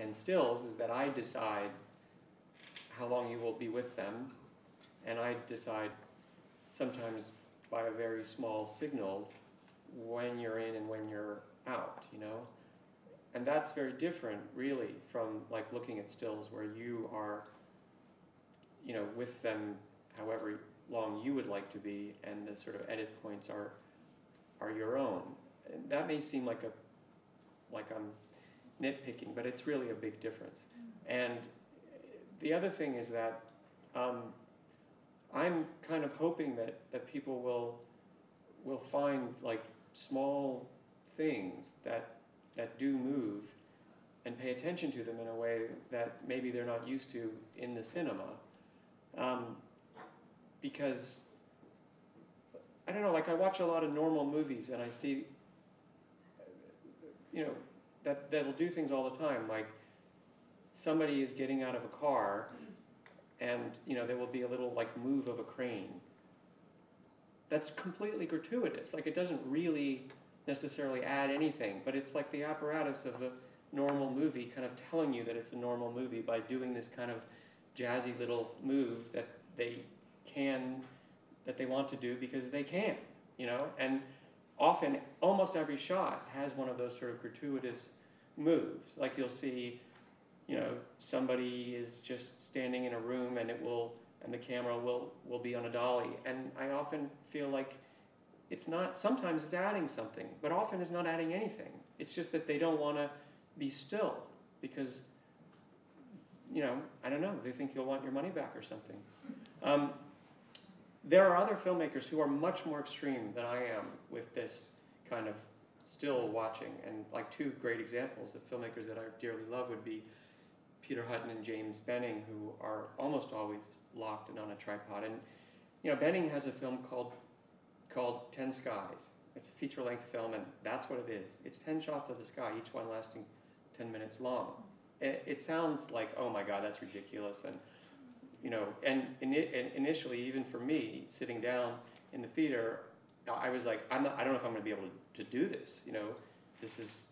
and stills is that I decide how long you will be with them, and I decide sometimes by a very small signal when you're in and when you're out, you know? And that's very different, really, from like looking at stills where you are, you know, with them however long you would like to be, and the sort of edit points are your own. And that may seem like I'm nitpicking, but it's really a big difference. And the other thing is that I'm kind of hoping that people will find like small things that do move and pay attention to them in a way that maybe they're not used to in the cinema. Because, I don't know, like I watch a lot of normal movies and I see, you know, that they'll do things all the time, like somebody is getting out of a car and, you know, there will be a little like move of a crane. That's completely gratuitous. Like it doesn't really necessarily add anything, but it's like the apparatus of a normal movie kind of telling you that it's a normal movie by doing this kind of jazzy little move that they want to do because they can, you know? And often, almost every shot has one of those sort of gratuitous moves. Like you'll see, you know, somebody is just standing in a room and the camera will be on a dolly. And I often feel like it's not, sometimes it's adding something, but often it's not adding anything. It's just that they don't want to be still because, you know, I don't know, they think you'll want your money back or something. There are other filmmakers who are much more extreme than I am with this kind of still watching. And like two great examples of filmmakers that I dearly love would be Peter Hutton and James Benning, who are almost always locked and on a tripod. And, you know, Benning has a film called 10 Skies. It's a feature-length film, and that's what it is. It's 10 shots of the sky, each one lasting 10 minutes long. It sounds like, oh my God, that's ridiculous. And, you know, and initially, even for me, sitting down in the theater, I was like, I don't know if I'm going to be able to do this. You know, this is,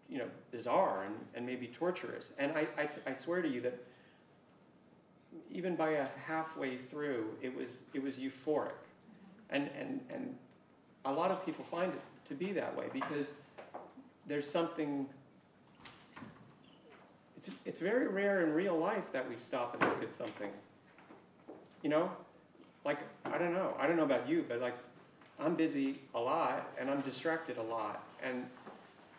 you know, bizarre and maybe torturous. And I swear to you that even by a halfway through, it was euphoric. And a lot of people find it to be that way because there's something. It's very rare in real life that we stop and look at something. You know, like I don't know about you, but like I'm busy a lot and I'm distracted a lot, and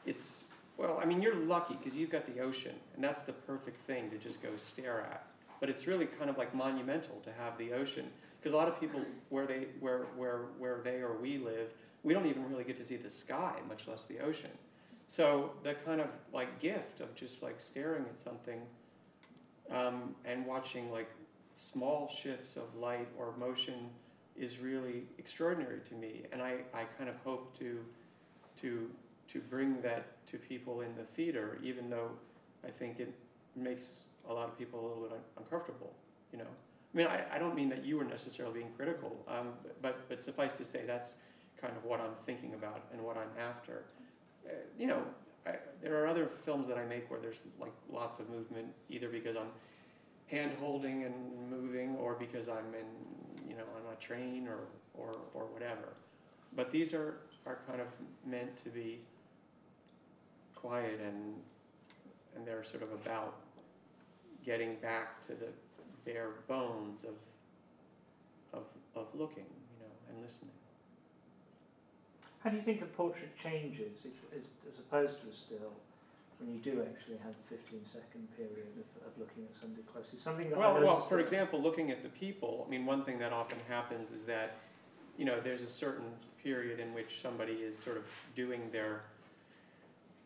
it's, well, I mean, you're lucky because you've got the ocean, and that's the perfect thing to just go stare at. But it's really kind of like monumental to have the ocean, because a lot of people where they or we live, we don't even really get to see the sky, much less the ocean. So the kind of like gift of just like staring at something and watching like small shifts of light or motion is really extraordinary to me, and I kind of hope to bring that to people in the theater, even though I think it makes a lot of people a little bit uncomfortable, you know. I mean, I don't mean that you were necessarily being critical, but suffice to say that's kind of what I'm thinking about and what I'm after. You know, there are other films that I make where there's like lots of movement, either because I'm hand-holding and moving, or because I'm in, you know, on a train or whatever. But these are kind of meant to be quiet, and they're sort of about getting back to the bare bones of looking, you know, and listening. How do you think a portrait changes as opposed to a still when you do actually have a 15-second period of looking at somebody closely? Something that well, for example, looking at the people, I mean, one thing that often happens is that, you know, there's a certain period in which somebody is sort of doing their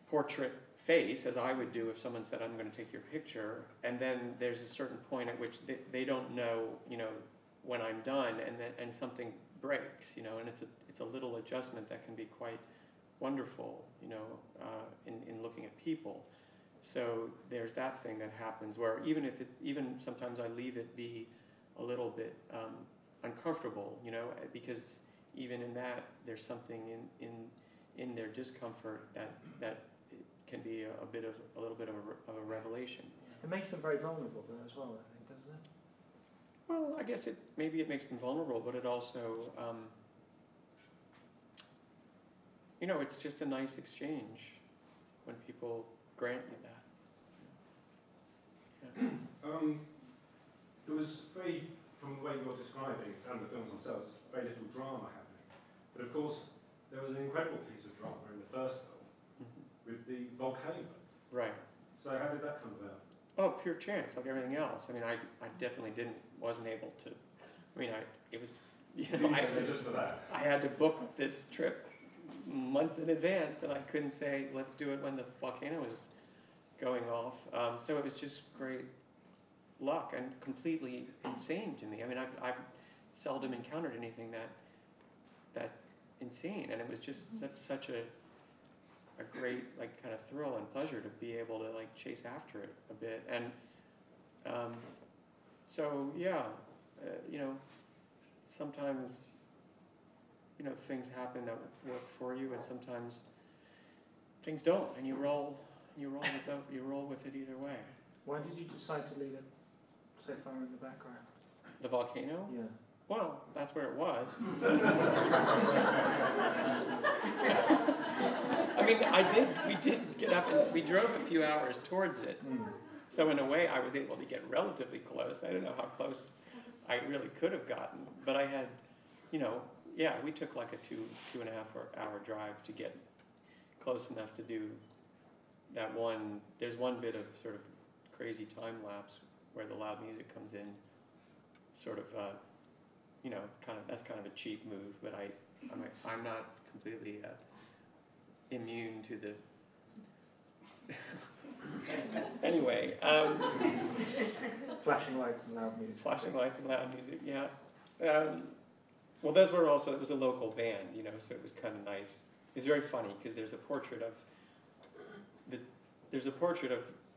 portrait face, as I would do if someone said, I'm going to take your picture, and then there's a certain point at which they don't know, you know, when I'm done, and something breaks, you know, and it's a little adjustment that can be quite wonderful, you know, in looking at people. So there's that thing that happens where even sometimes I leave it be a little bit uncomfortable, you know, because even in that there's something in their discomfort that can be a little bit of a revelation. It makes them very vulnerable though as well, I think, doesn't it? Well, I guess maybe it makes them vulnerable, but it also, you know, it's just a nice exchange when people grant you that. Yeah. There was from the way you're describing and the films themselves, there's very little drama happening. But of course, there was an incredible piece of drama in the first film with the volcano. Right. So how did that come about? Oh, pure chance, like everything else. I mean, I definitely wasn't able to. I mean, it was, you know, just for that. I had to book this trip months in advance, and I couldn't say let's do it when the volcano was going off. So it was just great luck and completely insane to me. I mean, I've seldom encountered anything that insane, and it was just such a great like kind of thrill and pleasure to be able to like chase after it a bit. And so yeah, you know, sometimes, you know, things happen that work for you, and sometimes things don't, and you roll with it either way. Why did you decide to leave it so far in the background? The volcano? Yeah. Well, that's where it was. I mean, we did get up and we drove a few hours towards it. So in a way, I was able to get relatively close. I don't know how close I really could have gotten, but I had, you know, yeah, we took like a two and a half hour drive to get close enough to do that one. There's one bit of sort of crazy time lapse where the loud music comes in, sort of, you know, that's kind of a cheap move, but I'm not completely immune to the. Anyway. Flashing lights and loud music. Flashing lights and loud music, yeah. Well, those were also, it was a local band, you know, so it was kind of nice. It was very funny because there's a portrait of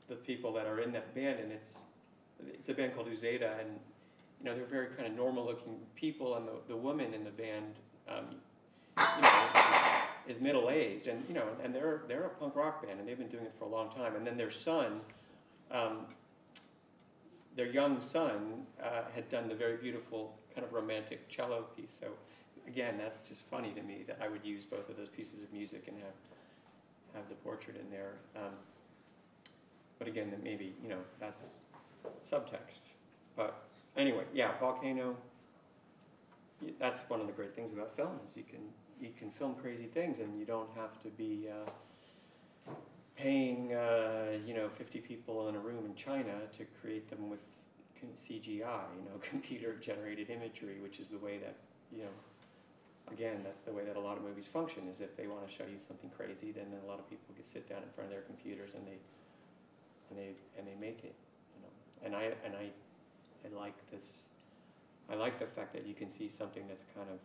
the people that are in that band, and it's a band called Uzeda, and you know, they're very kind of normal-looking people, and the woman in the band, you know, is middle-aged, and you know, and they're a punk rock band, and they've been doing it for a long time. And then their son, their young son, had done the very beautiful kind of romantic cello piece. So again, that's just funny to me that I would use both of those pieces of music and have the portrait in there. But again, that maybe, you know, that's subtext. But anyway, yeah, volcano. That's one of the great things about film is you can film crazy things, and you don't have to be paying you know, 50 people in a room in China to create them with CGI, you know, computer-generated imagery, which is the way that, you know, again, that's the way that a lot of movies function. Is if they want to show you something crazy, then a lot of people can sit down in front of their computers and they make it, you know. And I like this. I like the fact that you can see something that's kind of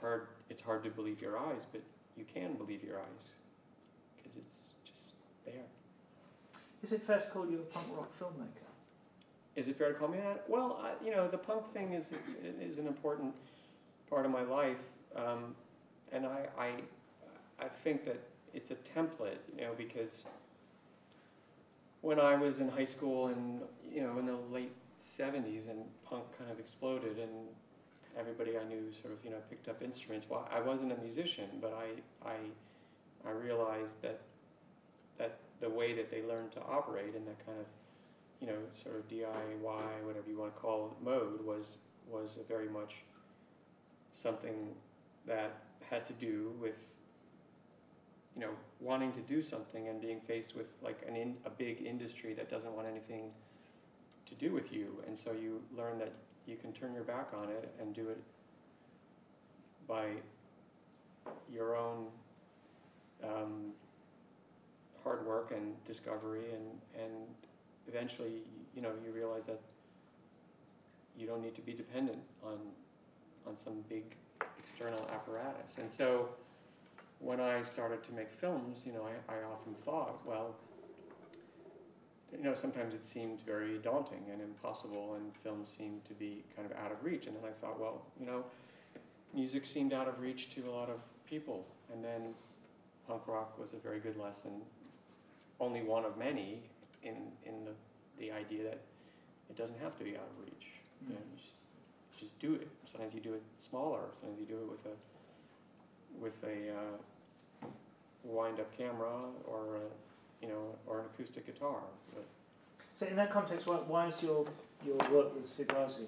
hard. It's hard to believe your eyes, but you can believe your eyes because it's just there. Is it fair to call you a punk rock filmmaker? Is it fair to call me that? Well, you know, the punk thing is an important part of my life, and I think that it's a template, you know, because when I was in high school and, you know, in the late 70s, and punk kind of exploded, and everybody I knew sort of, you know, picked up instruments. Well, I wasn't a musician, but I realized that the way that they learned to operate in that kind of, you know, sort of DIY, whatever you want to call it, mode was very much something that had to do with, you know, wanting to do something and being faced with like a big industry that doesn't want anything to do with you, and so you learn that you can turn your back on it and do it by your own hard work and discovery, and eventually, you know, you realize that you don't need to be dependent on some big external apparatus. And so when I started to make films, you know, I often thought, well, you know, sometimes it seemed very daunting and impossible, and films seemed to be kind of out of reach. And then I thought, well, you know, music seemed out of reach to a lot of people. And then punk rock was a very good lesson only one of many in the idea that it doesn't have to be out of reach. You know, you just do it. Sometimes you do it smaller. Sometimes you do it with a wind-up camera or or an acoustic guitar. But so in that context, why is your work with Figazi